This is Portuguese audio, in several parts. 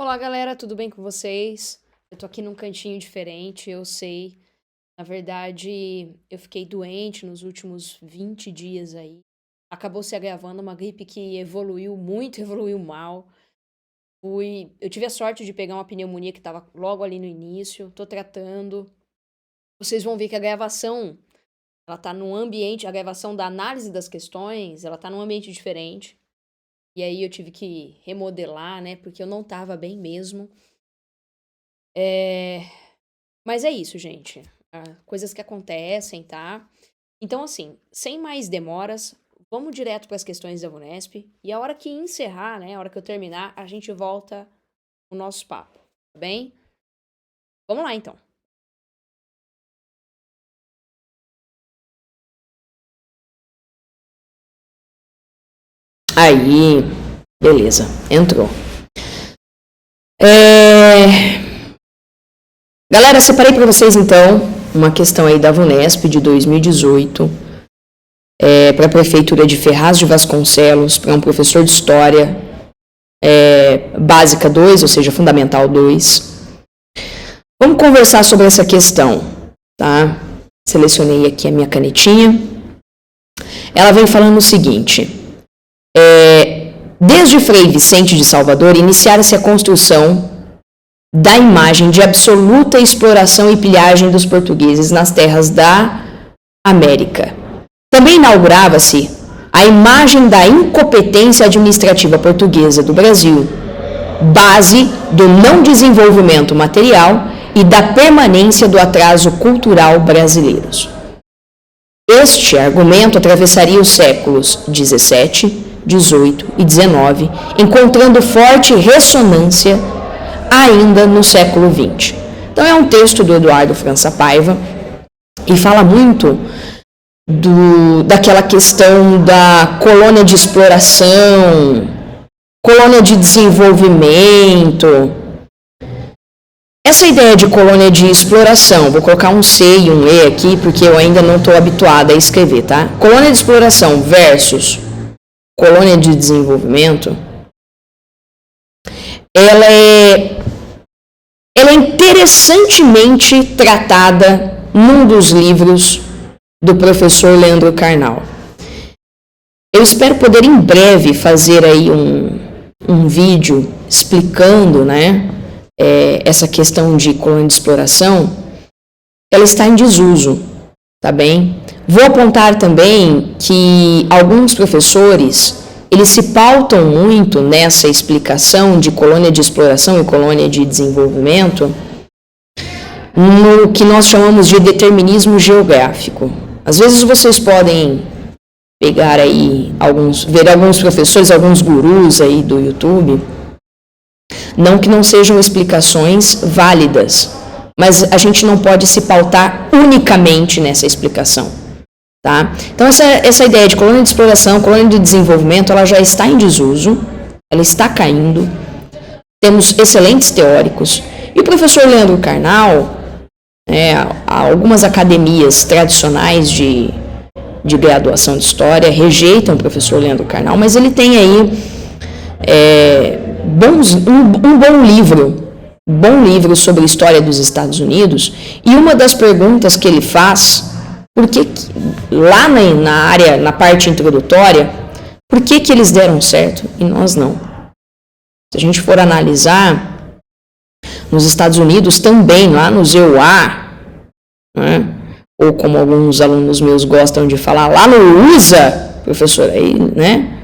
Olá, galera, tudo bem com vocês? Eu tô aqui num cantinho diferente, eu sei. Na verdade, eu fiquei doente nos últimos 20 dias aí. Acabou se agravando uma gripe que evoluiu muito, evoluiu mal. Eu tive a sorte de pegar uma pneumonia que estava logo ali no início, tô tratando. Vocês vão ver que a gravação, ela tá num ambiente, a gravação da análise das questões, ela tá num ambiente diferente. E aí eu tive que remodelar, né, porque eu não tava bem mesmo. É... Mas é isso, gente. Coisas que acontecem, tá? Então, assim, sem mais demoras, vamos direto para as questões da VUNESP. E a hora que encerrar, né? A hora que eu terminar, a gente volta o nosso papo, tá bem? Vamos lá, então. Aí, beleza, entrou. Galera, separei para vocês, então, uma questão aí da VUNESP de 2018. Para a Prefeitura de Ferraz de Vasconcelos, para um professor de História, Básica 2, ou seja, Fundamental 2. Vamos conversar sobre essa questão, tá? Selecionei aqui a minha canetinha. Ela vem falando o seguinte: desde Frei Vicente de Salvador, iniciara-se a construção da imagem de absoluta exploração e pilhagem dos portugueses nas terras da América. Também inaugurava-se a imagem da incompetência administrativa portuguesa do Brasil, base do não desenvolvimento material e da permanência do atraso cultural brasileiros. Este argumento atravessaria os séculos XVII, XVIII e XIX, encontrando forte ressonância ainda no século XX. Então é um texto do Eduardo França Paiva e fala muito daquela questão da colônia de exploração, colônia de desenvolvimento. Essa ideia de colônia de exploração, vou colocar um C e um E aqui, porque eu ainda não estou habituada a escrever, tá? Colônia de exploração versus colônia de desenvolvimento, ela é interessantemente tratada num dos livros do professor Leandro Carnal. Eu espero poder em breve fazer aí um vídeo explicando, né, essa questão de colônia de exploração. Ela está em desuso, tá bem? Vou apontar também que alguns professores, eles se pautam muito nessa explicação de colônia de exploração e colônia de desenvolvimento no que nós chamamos de determinismo geográfico. Às vezes vocês podem pegar aí ver alguns professores, alguns gurus aí do YouTube, não que não sejam explicações válidas, mas a gente não pode se pautar unicamente nessa explicação. Tá? Então essa ideia de colônia de exploração, colônia de desenvolvimento, ela já está em desuso, ela está caindo, temos excelentes teóricos, e o professor Leandro Carnal, algumas academias tradicionais de graduação de História rejeitam o professor Leandro Carnal, mas ele tem aí um bom livro sobre a história dos Estados Unidos, e uma das perguntas que ele faz, porque lá na parte introdutória, por que eles deram certo e nós não? Se a gente for analisar, nos Estados Unidos também, lá no ZEUA, né, ou como alguns alunos meus gostam de falar, lá no USA, professor, aí, né?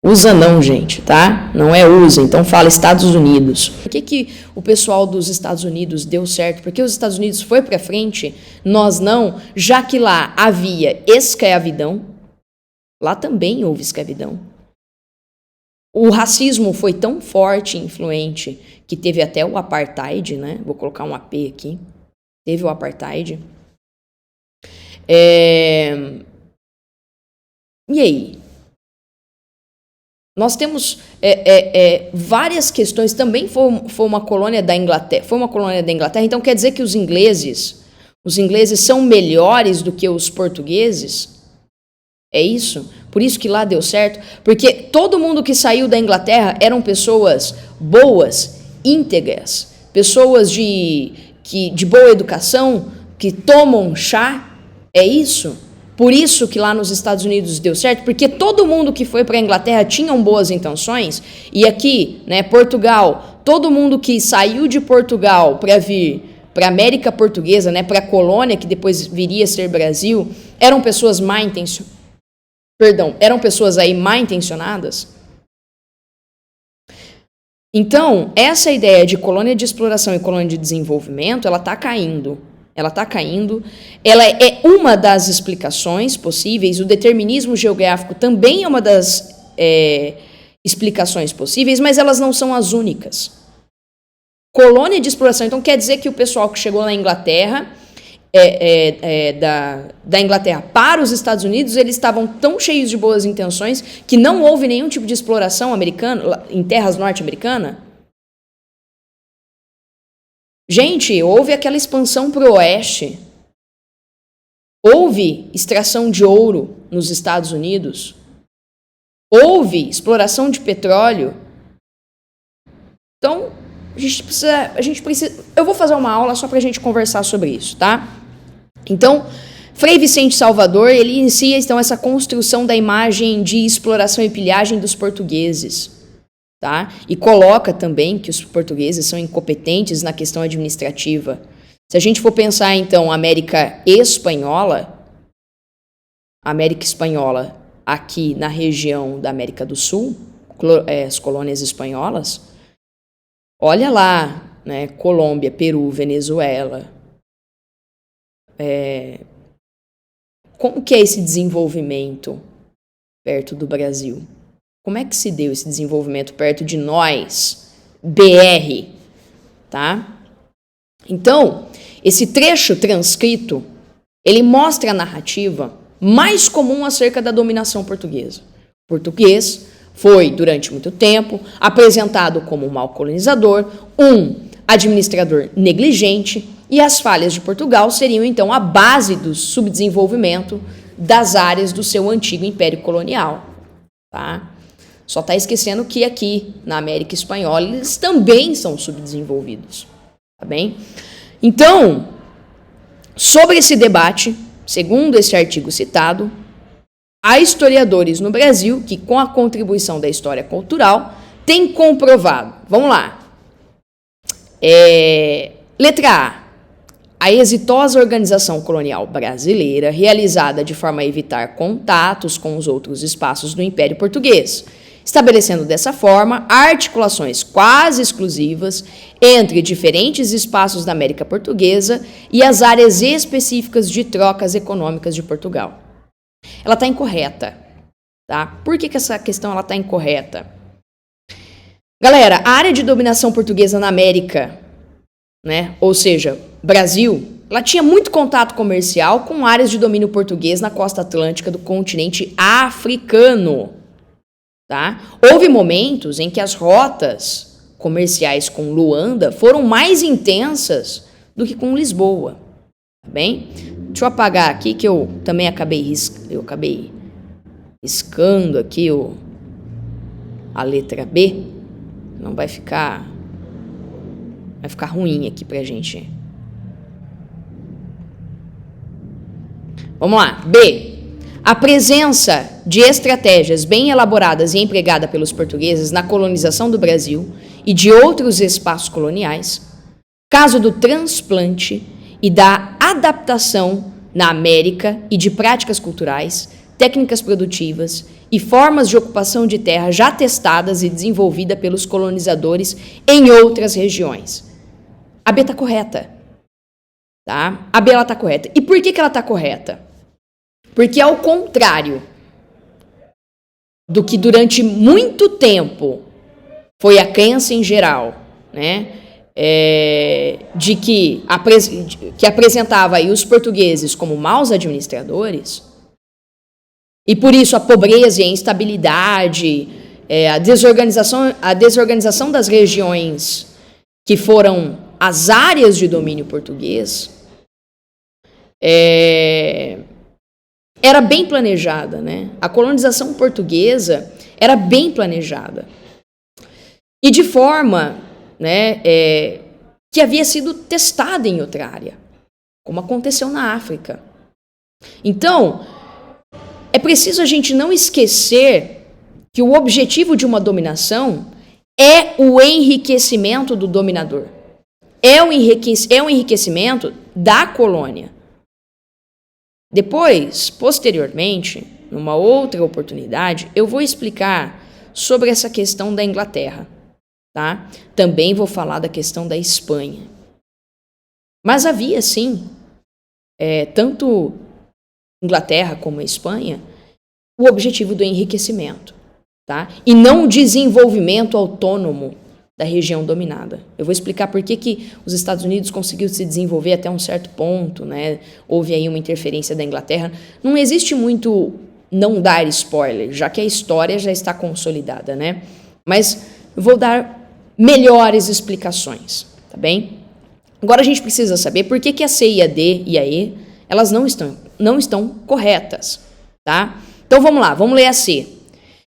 USA não, gente, tá? Não é USA, então fala Estados Unidos. Por que o pessoal dos Estados Unidos deu certo? Porque os Estados Unidos foi para frente, nós não, já que lá havia escravidão, lá também houve escravidão. O racismo foi tão forte e influente que teve até o apartheid, né? Vou colocar um AP aqui. Teve o apartheid. E aí? Nós temos várias questões. Também foi uma colônia da Inglaterra. Então quer dizer que os ingleses são melhores do que os portugueses? É isso? Por isso que lá deu certo? Porque todo mundo que saiu da Inglaterra eram pessoas boas íntegras, pessoas de boa educação, que tomam chá, é isso? Por isso que lá nos Estados Unidos deu certo, porque todo mundo que foi para a Inglaterra tinham boas intenções, e aqui, né, Portugal, todo mundo que saiu de Portugal para vir para a América Portuguesa, né, para a colônia, que depois viria a ser Brasil, eram pessoas eram pessoas aí mal intencionadas. Então, essa ideia de colônia de exploração e colônia de desenvolvimento, ela está caindo. Ela está caindo. Ela é uma das explicações possíveis. O determinismo geográfico também é uma das explicações possíveis, mas elas não são as únicas. Colônia de exploração, então quer dizer que o pessoal que chegou na Inglaterra, da Inglaterra para os Estados Unidos, eles estavam tão cheios de boas intenções que não houve nenhum tipo de exploração americana em terras norte-americanas? Gente, houve aquela expansão para o oeste. Houve extração de ouro nos Estados Unidos. Houve exploração de petróleo. Então, a gente precisa... Eu vou fazer uma aula só para a gente conversar sobre isso, tá? Então, Frei Vicente Salvador, ele inicia então essa construção da imagem de exploração e pilhagem dos portugueses. Tá? E coloca também que os portugueses são incompetentes na questão administrativa. Se a gente for pensar, então, América Espanhola aqui na região da América do Sul, as colônias espanholas, olha lá, né, Colômbia, Peru, Venezuela. Como que é esse desenvolvimento perto do Brasil? Como é que se deu esse desenvolvimento perto de nós, BR, tá? Então, esse trecho transcrito, ele mostra a narrativa mais comum acerca da dominação portuguesa. O português foi, durante muito tempo, apresentado como um mau colonizador, um administrador negligente, e as falhas de Portugal seriam, então, a base do subdesenvolvimento das áreas do seu antigo império colonial, tá? Só está esquecendo que aqui, na América Espanhola, eles também são subdesenvolvidos, tá bem? Então, sobre esse debate, segundo esse artigo citado, há historiadores no Brasil que, com a contribuição da história cultural, têm comprovado. Vamos lá. Letra A. A exitosa organização colonial brasileira, realizada de forma a evitar contatos com os outros espaços do Império Português, estabelecendo dessa forma articulações quase exclusivas entre diferentes espaços da América Portuguesa e as áreas específicas de trocas econômicas de Portugal. Ela está incorreta, tá? Por que essa questão está incorreta? Galera, a área de dominação portuguesa na América, né, ou seja, Brasil, ela tinha muito contato comercial com áreas de domínio português na costa atlântica do continente africano. Tá? Houve momentos em que as rotas comerciais com Luanda foram mais intensas do que com Lisboa. Tá bem? Deixa eu apagar aqui que eu também acabei riscando aqui a letra B. Não vai ficar ruim aqui pra gente. Vamos lá. B. A presença de estratégias bem elaboradas e empregada pelos portugueses na colonização do Brasil e de outros espaços coloniais, caso do transplante e da adaptação na América e de práticas culturais, técnicas produtivas e formas de ocupação de terra já testadas e desenvolvidas pelos colonizadores em outras regiões. A B está correta. Tá? A B está correta. E por que ela está correta? Porque, ao contrário do que durante muito tempo foi a crença em geral, né, de que apresentava aí os portugueses como maus administradores, e por isso a pobreza e a instabilidade, a desorganização das regiões que foram as áreas de domínio português, era bem planejada, né? A colonização portuguesa era bem planejada. E de forma né, que havia sido testada em outra área, como aconteceu na África. Então, é preciso a gente não esquecer que o objetivo de uma dominação é o enriquecimento do dominador. É o enriquecimento da colônia. Depois, posteriormente, numa outra oportunidade, eu vou explicar sobre essa questão da Inglaterra, tá? Também vou falar da questão da Espanha. Mas havia, sim, tanto Inglaterra como a Espanha, o objetivo do enriquecimento, tá? E não o desenvolvimento autônomo da região dominada. Eu vou explicar por que os Estados Unidos conseguiu se desenvolver até um certo ponto, né? Houve aí uma interferência da Inglaterra. Não existe muito não dar spoiler, já que a história já está consolidada, né? Mas eu vou dar melhores explicações, tá bem? Agora a gente precisa saber por que a C e a D e a E, elas não estão corretas, tá? Então vamos lá, vamos ler a C.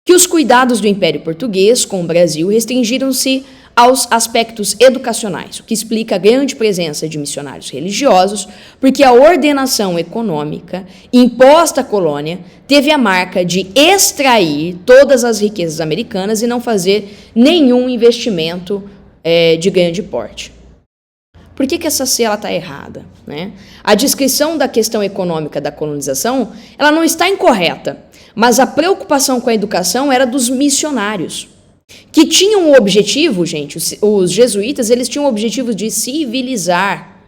Que os cuidados do Império Português com o Brasil restringiram-se aos aspectos educacionais, o que explica a grande presença de missionários religiosos, porque a ordenação econômica imposta à colônia teve a marca de extrair todas as riquezas americanas e não fazer nenhum investimento de grande porte. Por que essa C está errada, né? A descrição da questão econômica da colonização ela não está incorreta, mas a preocupação com a educação era dos missionários, que tinham o objetivo, gente, os jesuítas, eles tinham o objetivo de civilizar,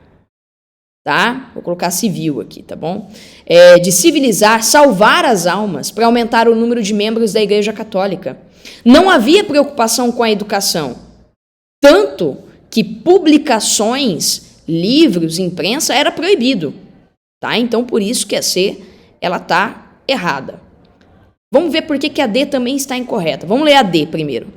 tá? Vou colocar civil aqui, tá bom? De civilizar, salvar as almas, para aumentar o número de membros da Igreja Católica. Não havia preocupação com a educação, tanto que publicações, livros, imprensa era proibido, tá? Então, por isso que a C, ela tá errada. Vamos ver por que a D também está incorreta. Vamos ler a D primeiro.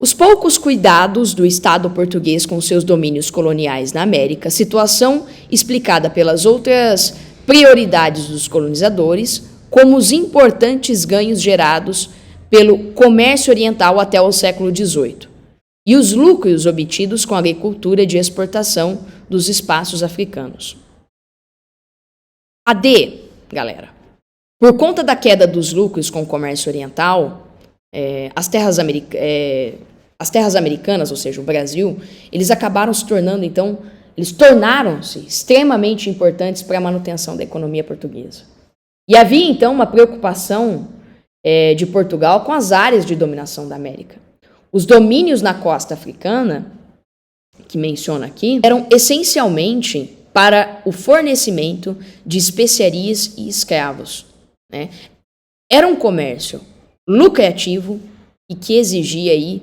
Os poucos cuidados do Estado português com seus domínios coloniais na América, situação explicada pelas outras prioridades dos colonizadores, como os importantes ganhos gerados pelo comércio oriental até o século XVIII, e os lucros obtidos com a agricultura de exportação dos espaços africanos. A D, galera. Por conta da queda dos lucros com o comércio oriental, as terras americanas, ou seja, o Brasil, eles acabaram se tornando, então, eles tornaram-se extremamente importantes para a manutenção da economia portuguesa. E havia, então, uma preocupação de Portugal com as áreas de dominação da América. Os domínios na costa africana, que menciona aqui, eram essencialmente para o fornecimento de especiarias e escravos, né? Era um comércio lucrativo e que exigia aí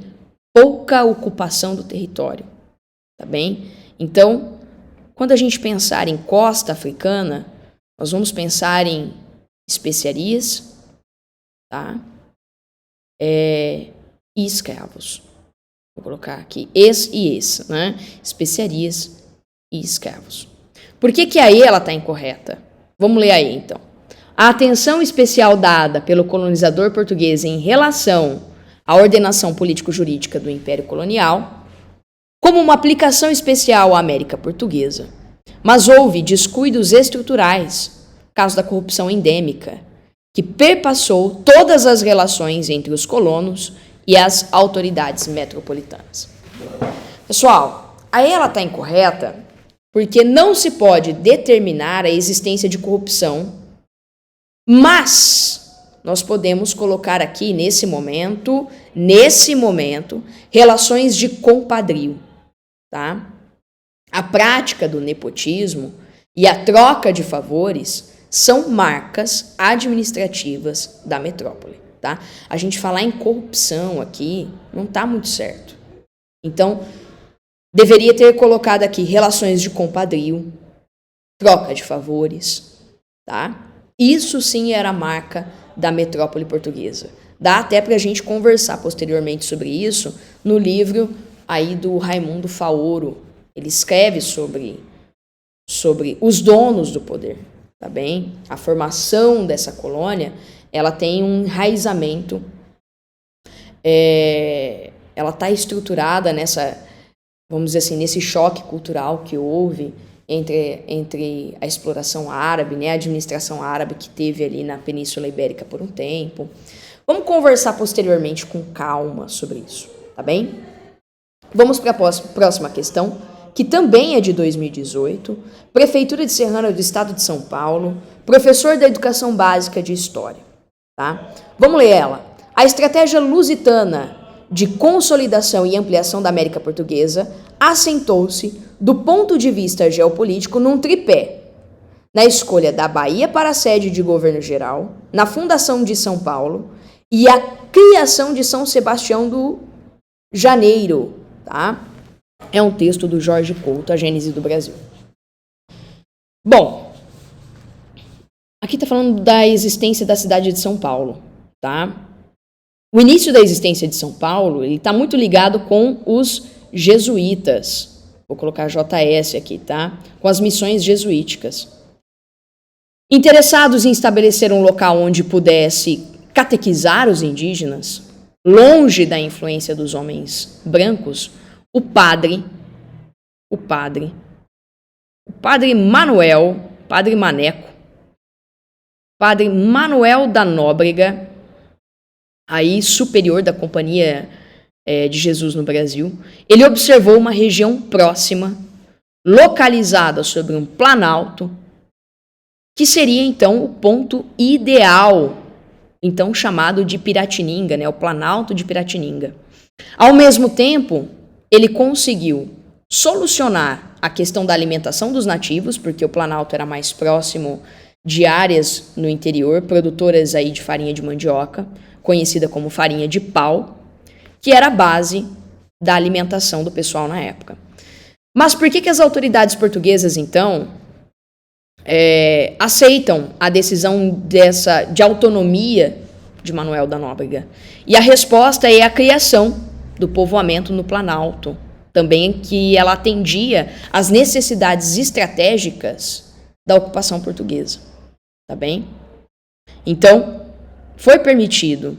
pouca ocupação do território, tá bem? Então, quando a gente pensar em costa africana, nós vamos pensar em especiarias, tá? E escravos. Vou colocar aqui né? Especiarias e escravos. Por que a E ela está incorreta? Vamos ler aí, então. A atenção especial dada pelo colonizador português em relação à ordenação político-jurídica do Império Colonial, como uma aplicação especial à América Portuguesa. Mas houve descuidos estruturais, caso da corrupção endêmica, que perpassou todas as relações entre os colonos e as autoridades metropolitanas. Pessoal, a ela está incorreta porque não se pode determinar a existência de corrupção, mas nós podemos colocar aqui, nesse momento, relações de compadrio, tá? A prática do nepotismo e a troca de favores são marcas administrativas da metrópole, tá? A gente falar em corrupção aqui não está muito certo. Então, deveria ter colocado aqui relações de compadrio, troca de favores, tá? Isso sim era a marca da metrópole portuguesa. Dá até para a gente conversar posteriormente sobre isso no livro aí do Raimundo Faoro. Ele escreve sobre os donos do poder, tá bem? A formação dessa colônia, ela tem um enraizamento, ela está estruturada vamos dizer assim, nesse choque cultural que houve entre a exploração árabe, né, a administração árabe que teve ali na Península Ibérica por um tempo. Vamos conversar posteriormente com calma sobre isso, tá bem? Vamos para a próxima questão, que também é de 2018, Prefeitura de Serrana do Estado de São Paulo, professor da Educação Básica de História, tá? Vamos ler ela. A estratégia lusitana de consolidação e ampliação da América Portuguesa assentou-se, do ponto de vista geopolítico, num tripé: na escolha da Bahia para a sede de governo geral, na fundação de São Paulo e a criação de São Sebastião do Janeiro, tá? É um texto do Jorge Couto, A Gênese do Brasil. Bom, aqui está falando da existência da cidade de São Paulo, tá? O início da existência de São Paulo está muito ligado com os jesuítas. Vou colocar JS aqui, tá? Com as missões jesuíticas. Interessados em estabelecer um local onde pudesse catequizar os indígenas, longe da influência dos homens brancos, o padre Manuel, padre Maneco, padre Manuel da Nóbrega, aí superior da Companhia de Jesus no Brasil, ele observou uma região próxima, localizada sobre um planalto, que seria então o ponto ideal, então chamado de Piratininga, né, o Planalto de Piratininga. Ao mesmo tempo, ele conseguiu solucionar a questão da alimentação dos nativos, porque o Planalto era mais próximo de áreas no interior, produtoras aí de farinha de mandioca, conhecida como farinha de pau, que era a base da alimentação do pessoal na época. Mas por que as autoridades portuguesas, então, aceitam a decisão de autonomia de Manuel da Nóbrega? E a resposta é a criação do povoamento no Planalto, também que ela atendia às necessidades estratégicas da ocupação portuguesa, tá bem? Então, foi permitido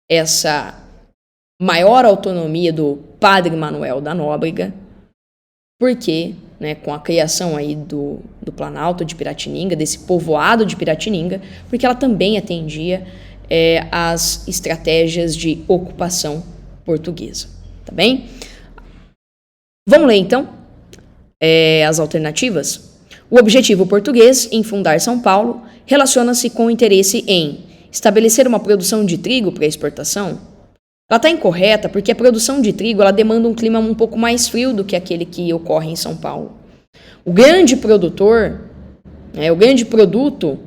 essa maior autonomia do padre Manuel da Nóbrega, porque, né, com a criação aí do Planalto de Piratininga, desse povoado de Piratininga, porque ela também atendia às estratégias de ocupação portuguesa, tá bem? Vamos ler, então, as alternativas? O objetivo português em fundar São Paulo relaciona-se com o interesse em estabelecer uma produção de trigo para exportação. Ela está incorreta porque a produção de trigo ela demanda um clima um pouco mais frio do que aquele que ocorre em São Paulo. O grande produtor, o grande produto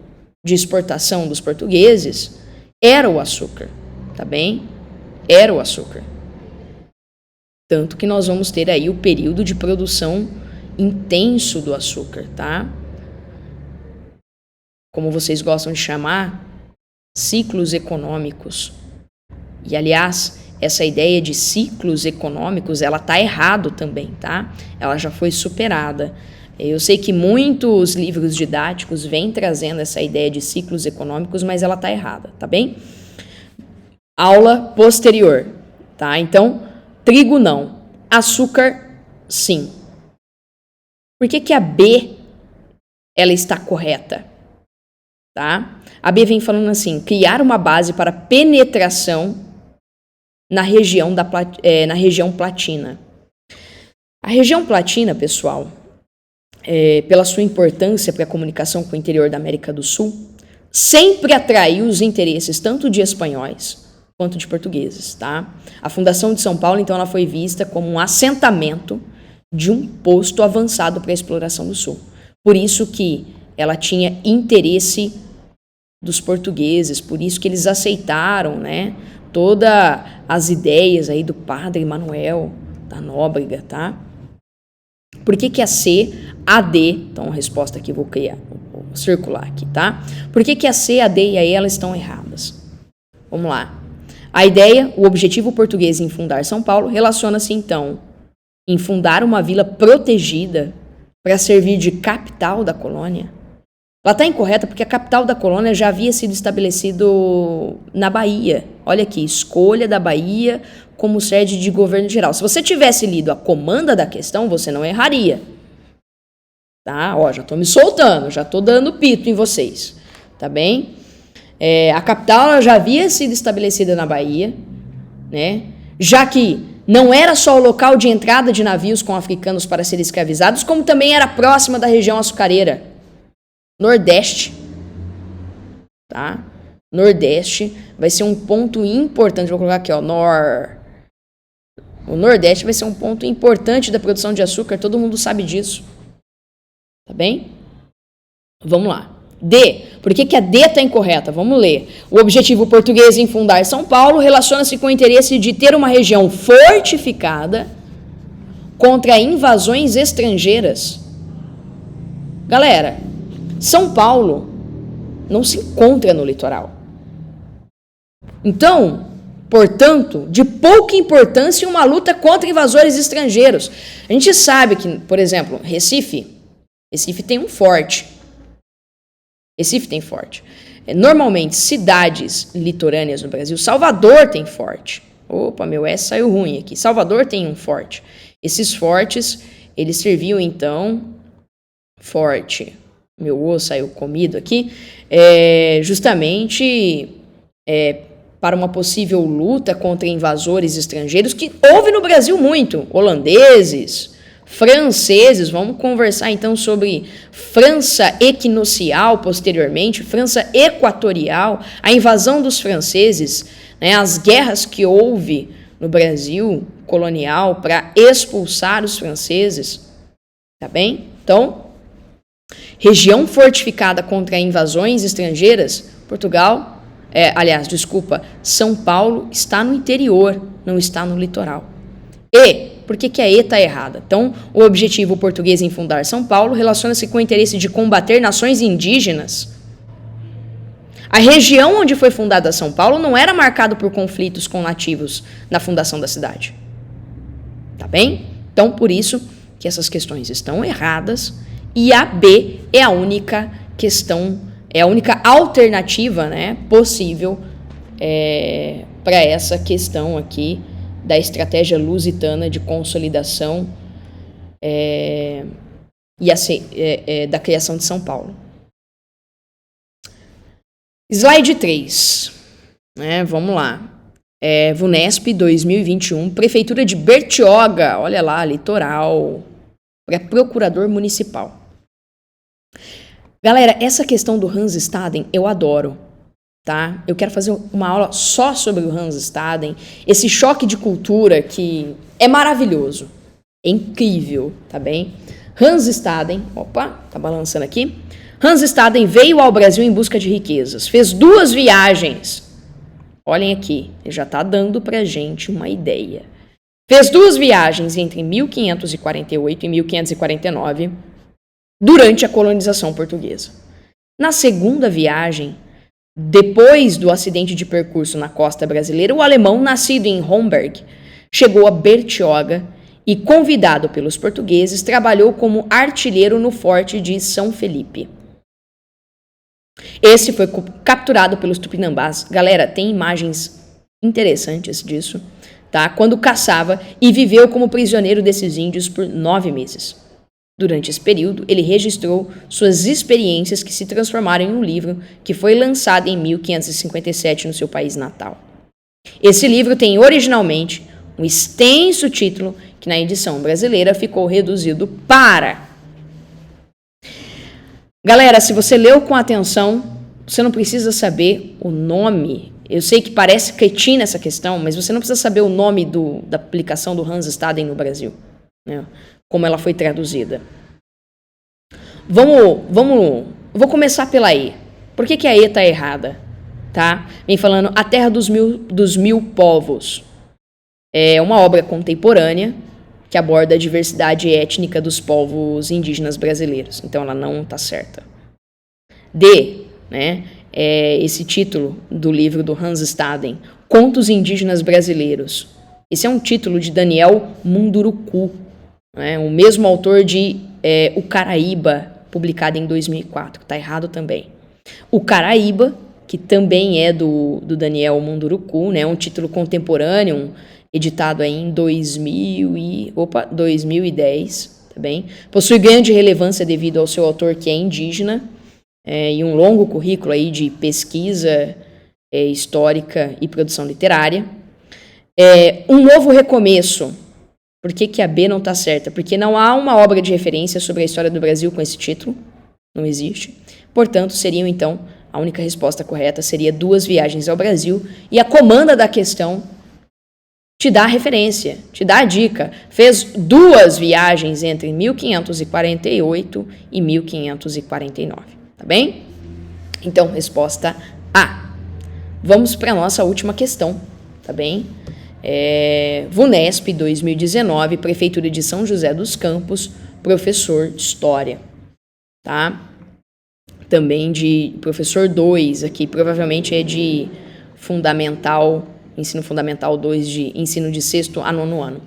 de exportação dos portugueses era o açúcar, tá bem? Era o açúcar. Tanto que nós vamos ter aí o período de produção intenso do açúcar, tá? Como vocês gostam de chamar, ciclos econômicos. E, aliás, essa ideia de ciclos econômicos, ela tá errado também, tá? Ela já foi superada. Eu sei que muitos livros didáticos vêm trazendo essa ideia de ciclos econômicos, mas ela tá errada, tá bem? Aula posterior, tá? Então, trigo não, açúcar sim. Por que a B, ela está correta? Tá? A B vem falando assim, criar uma base para penetração na região platina. A região platina, pessoal, pela sua importância para a comunicação com o interior da América do Sul, sempre atraiu os interesses tanto de espanhóis quanto de portugueses. Tá? A fundação de São Paulo, então, ela foi vista como um assentamento de um posto avançado para a exploração do Sul. Por isso que ela tinha interesse dos portugueses, por isso que eles aceitaram, né, todas as ideias aí do padre Manuel da Nóbrega, tá? Por que a C, a D, então a resposta aqui vou circular aqui, tá? Por que a C, a D e a E elas estão erradas? Vamos lá. A ideia, o objetivo português em fundar São Paulo relaciona-se então em fundar uma vila protegida para servir de capital da colônia. Ela está incorreta porque a capital da colônia já havia sido estabelecido na Bahia. Olha aqui, escolha da Bahia como sede de governo geral. Se você tivesse lido a comanda da questão, você não erraria. Tá? Ó, já tô me soltando, já tô dando pito em vocês. Tá bem? A capital ela já havia sido estabelecida na Bahia, né? Já que não era só o local de entrada de navios com africanos para serem escravizados, como também era próxima da região açucareira. Nordeste. Tá? Nordeste vai ser um ponto importante. Vou colocar aqui, ó. O Nordeste vai ser um ponto importante da produção de açúcar. Todo mundo sabe disso. Tá bem? Vamos lá. D. Por que a D está incorreta? Vamos ler. O objetivo português em fundar São Paulo relaciona-se com o interesse de ter uma região fortificada contra invasões estrangeiras. Galera, São Paulo não se encontra no litoral. Então, portanto, de pouca importância uma luta contra invasores estrangeiros. A gente sabe que, por exemplo, Recife tem um forte. Recife tem forte. Normalmente, cidades litorâneas no Brasil, Salvador tem forte. Opa, meu S saiu ruim aqui. Salvador tem um forte. Esses fortes, eles serviam, então, forte. Meu O saiu comido aqui. Justamente para uma possível luta contra invasores estrangeiros, que houve no Brasil muito. Holandeses, franceses, vamos conversar então sobre França equinocial posteriormente, França equatorial, a invasão dos franceses, né, as guerras que houve no Brasil colonial para expulsar os franceses, tá bem? Então, região fortificada contra invasões estrangeiras, São Paulo está no interior, não está no litoral. E por que a E está errada? Então, o objetivo português em fundar São Paulo relaciona-se com o interesse de combater nações indígenas. A região onde foi fundada São Paulo não era marcada por conflitos com nativos na fundação da cidade. Tá bem? Então, por isso que essas questões estão erradas e a B é a única questão, é a única alternativa, né, possível para essa questão aqui da estratégia lusitana de consolidação da criação de São Paulo. Slide 3. Vamos lá. VUNESP 2021, Prefeitura de Bertioga, olha lá, litoral, para procurador municipal. Galera, essa questão do Hans Staden eu adoro. Tá? Eu quero fazer uma aula só sobre o Hans Staden, esse choque de cultura que é maravilhoso, é incrível, tá bem? Hans Staden, opa, tá balançando aqui. Hans Staden veio ao Brasil em busca de riquezas, fez 2 viagens. Olhem aqui, ele já tá dando pra gente uma ideia. Fez 2 viagens entre 1548 e 1549, durante a colonização portuguesa. Na segunda viagem, depois do acidente de percurso na costa brasileira, o alemão, nascido em Homberg, chegou a Bertioga e, convidado pelos portugueses, trabalhou como artilheiro no forte de São Felipe. Esse foi capturado pelos tupinambás. Galera, tem imagens interessantes disso, tá? Quando caçava e viveu como prisioneiro desses índios por 9 meses. Durante esse período, ele registrou suas experiências que se transformaram em um livro que foi lançado em 1557 no seu país natal. Esse livro tem originalmente um extenso título que na edição brasileira ficou reduzido para... Galera, se você leu com atenção, você não precisa saber o nome. Eu sei que parece cretina essa questão, mas você não precisa saber o nome da aplicação do Hans Staden no Brasil, né? Como ela foi traduzida. Vou começar pela E. Por que a E está errada? Tá? Vem falando A Terra dos Mil Povos. É uma obra contemporânea que aborda a diversidade étnica dos povos indígenas brasileiros. Então ela não está certa. D, né? Esse título do livro do Hans Staden, Contos Indígenas Brasileiros. Esse é um título de Daniel Munduruku, né? O mesmo autor de O Caraíba, publicado em 2004. Está errado também. O Caraíba, que também é do Daniel Munduruku, né? Um título contemporâneo editado aí em 2010, tá bem? Possui grande relevância devido ao seu autor, que é indígena, e um longo currículo aí de pesquisa histórica e produção literária. Um novo recomeço. Por que a B não está certa? Porque não há uma obra de referência sobre a história do Brasil com esse título. Não existe. Portanto, seriam, então, a única resposta correta seria 2 viagens ao Brasil. E a comanda da questão te dá a referência, te dá a dica. Fez 2 viagens entre 1548 e 1549. Tá bem? Então, resposta A. Vamos para a nossa última questão. Tá bem? VUNESP 2019, Prefeitura de São José dos Campos, professor de História, tá? Também de professor 2 aqui, provavelmente é de fundamental, ensino fundamental 2, de ensino de 6º a 9º ano.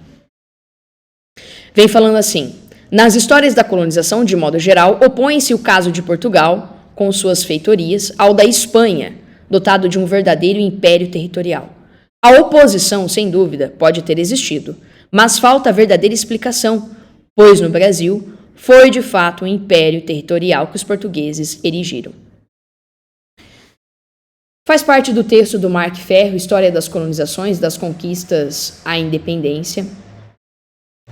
Vem falando assim: nas histórias da colonização, de modo geral, opõe-se o caso de Portugal, com suas feitorias, ao da Espanha, dotado de um verdadeiro império territorial. A oposição, sem dúvida, pode ter existido, mas falta a verdadeira explicação, pois no Brasil foi de fato um império territorial que os portugueses erigiram. Faz parte do texto do Mark Ferro, História das Colonizações, das Conquistas à Independência.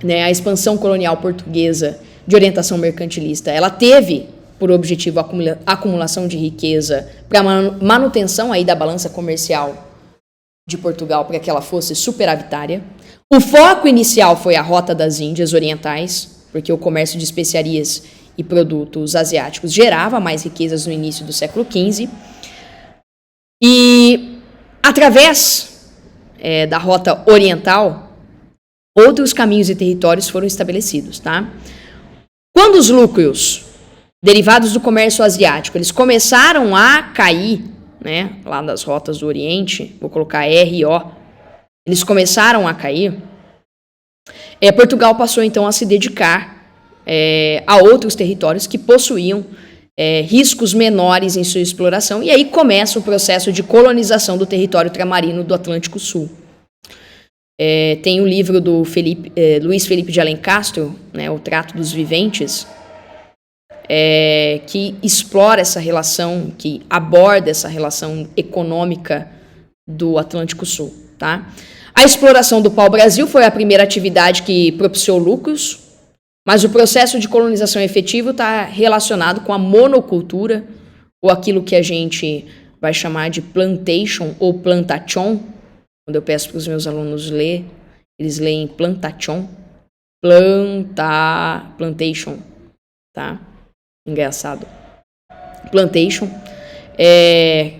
A expansão colonial portuguesa de orientação mercantilista, ela teve por objetivo a acumulação de riqueza para a manutenção aí da balança comercial de Portugal, para que ela fosse superavitária. O foco inicial foi a Rota das Índias Orientais, porque o comércio de especiarias e produtos asiáticos gerava mais riquezas no início do século XV. E, através da Rota Oriental, outros caminhos e territórios foram estabelecidos. Tá? Quando os lucros derivados do comércio asiático eles começaram a cair, lá das rotas do Oriente, vou colocar RO, eles começaram a cair, Portugal passou então a se dedicar a outros territórios que possuíam riscos menores em sua exploração, e aí começa o processo de colonização do território ultramarino do Atlântico Sul. Tem o livro do Luiz Felipe de Alencastro, O Trato dos Viventes, que explora essa relação, que aborda essa relação econômica do Atlântico Sul. Tá? A exploração do pau-brasil foi a primeira atividade que propiciou lucros, mas o processo de colonização efetivo está relacionado com a monocultura, ou aquilo que a gente vai chamar de plantation ou plantation. Quando eu peço para os meus alunos ler, eles leem plantation, plantation, tá? Engraçado. Plantation,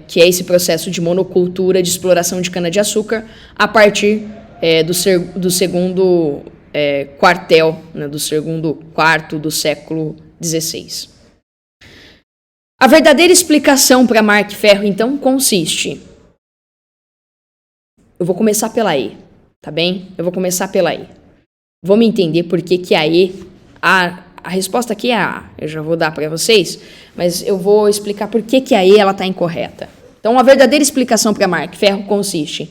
que é esse processo de monocultura, de exploração de cana-de-açúcar, a partir do segundo quartel, do segundo quarto do século XVI. A verdadeira explicação para Mark Ferro, então, consiste... Eu vou começar pela E, tá bem? Eu vou começar pela E. Vamos entender por que a E... A resposta aqui é A, eu já vou dar para vocês, mas eu vou explicar por que a E está incorreta. Então, a verdadeira explicação para Mark Ferro consiste em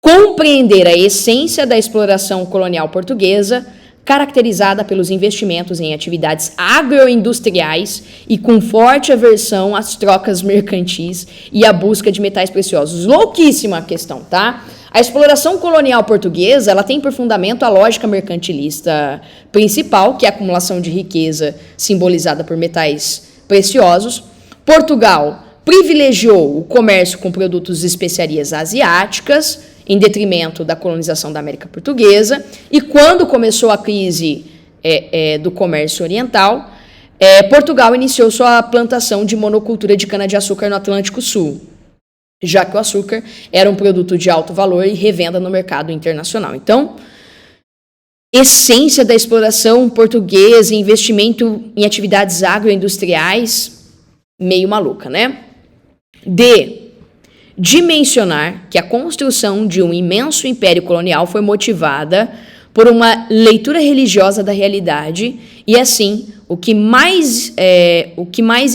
compreender a essência da exploração colonial portuguesa, caracterizada pelos investimentos em atividades agroindustriais e com forte aversão às trocas mercantis e à busca de metais preciosos. Louquíssima a questão, tá? A exploração colonial portuguesa, ela tem por fundamento a lógica mercantilista principal, que é a acumulação de riqueza simbolizada por metais preciosos. Portugal privilegiou o comércio com produtos e especiarias asiáticas, em detrimento da colonização da América Portuguesa. E quando começou a crise do comércio oriental, Portugal iniciou sua plantação de monocultura de cana-de-açúcar no Atlântico Sul, já que o açúcar era um produto de alto valor e revenda no mercado internacional. Então, essência da exploração portuguesa, investimento em atividades agroindustriais, meio maluca, né? D. Dimensionar que a construção de um imenso império colonial foi motivada por uma leitura religiosa da realidade e, assim, o que mais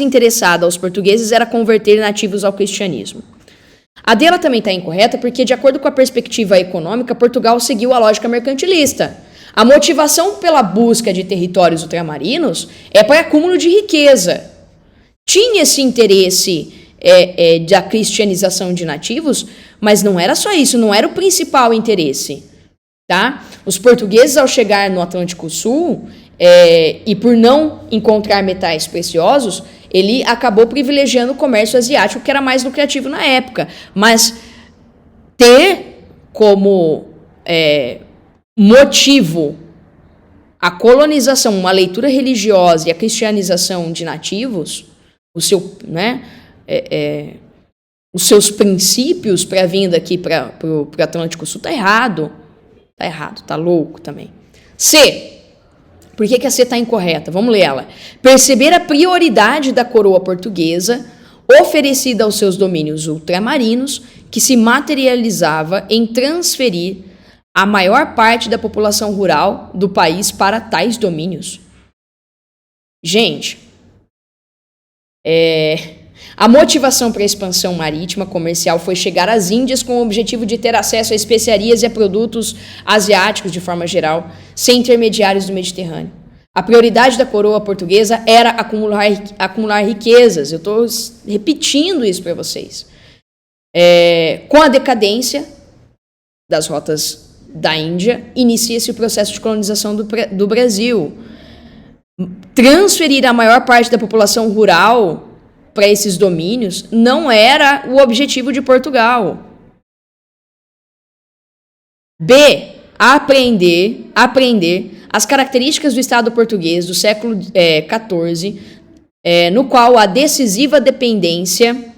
interessava aos portugueses era converter nativos ao cristianismo. A dela também está incorreta porque, de acordo com a perspectiva econômica, Portugal seguiu a lógica mercantilista. A motivação pela busca de territórios ultramarinos é para acúmulo de riqueza. Tinha esse interesse da cristianização de nativos, mas não era só isso, não era o principal interesse. Tá? Os portugueses, ao chegar no Atlântico Sul, e por não encontrar metais preciosos, ele acabou privilegiando o comércio asiático, que era mais lucrativo na época. Mas ter como motivo a colonização, uma leitura religiosa e a cristianização de nativos, os seus princípios para a vinda aqui para o Atlântico Sul, está errado. Está errado, está louco também. C. Por que a C está incorreta? Vamos ler ela. Perceber a prioridade da coroa portuguesa oferecida aos seus domínios ultramarinos, que se materializava em transferir a maior parte da população rural do país para tais domínios. Gente, a motivação para a expansão marítima comercial foi chegar às Índias com o objetivo de ter acesso a especiarias e a produtos asiáticos de forma geral, sem intermediários do Mediterrâneo. A prioridade da coroa portuguesa era acumular riquezas. Eu estou repetindo isso para vocês. Com a decadência das rotas da Índia, inicia-se o processo de colonização do Brasil. Transferir a maior parte da população rural para esses domínios não era o objetivo de Portugal. B. Aprender as características do Estado português do século XIV, no qual a decisiva dependência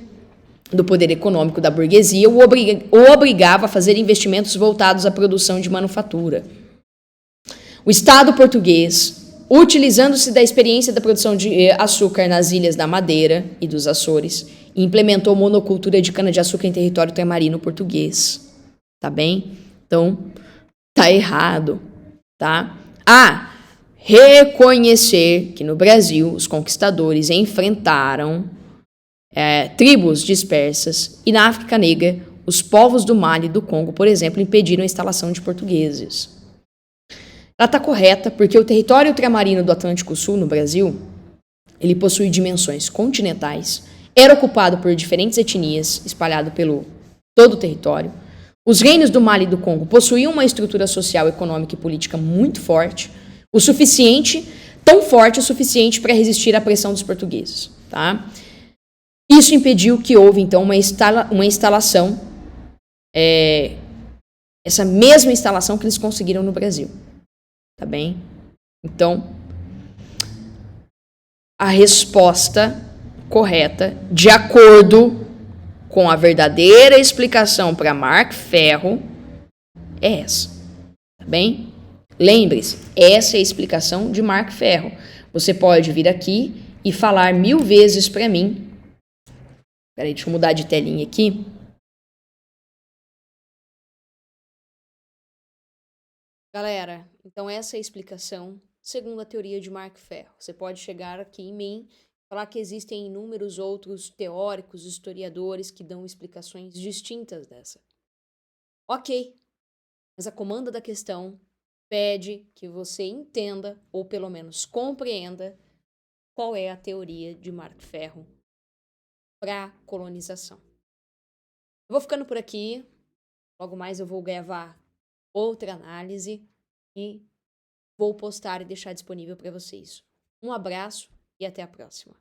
do poder econômico da burguesia o obrigava a fazer investimentos voltados à produção de manufatura. O Estado português, utilizando-se da experiência da produção de açúcar nas ilhas da Madeira e dos Açores, implementou monocultura de cana-de-açúcar em território ultramarino português. Tá bem? Então, tá errado, tá? A. Reconhecer que no Brasil os conquistadores enfrentaram tribos dispersas e na África Negra os povos do Mali e do Congo, por exemplo, impediram a instalação de portugueses. Ela está correta porque o território ultramarino do Atlântico Sul, no Brasil, ele possui dimensões continentais, era ocupado por diferentes etnias, espalhado pelo todo o território. Os reinos do Mali e do Congo possuíam uma estrutura social, econômica e política muito forte, tão forte o suficiente para resistir à pressão dos portugueses. Tá? Isso impediu que houve, então, uma instalação, essa mesma instalação que eles conseguiram no Brasil. Tá bem? Então, a resposta correta, de acordo com a verdadeira explicação para Mark Ferro, é essa. Tá bem? Lembre-se, essa é a explicação de Mark Ferro. Você pode vir aqui e falar 1000 vezes para mim. Peraí, deixa eu mudar de telinha aqui. Galera, então essa é a explicação segundo a teoria de Mark Ferro. Você pode chegar aqui em mim e falar que existem inúmeros outros teóricos, historiadores que dão explicações distintas dessa. Ok, mas a comanda da questão pede que você entenda, ou pelo menos compreenda, qual é a teoria de Mark Ferro para colonização. Eu vou ficando por aqui. Logo mais eu vou gravar outra análise e vou postar e deixar disponível para vocês. Um abraço e até a próxima.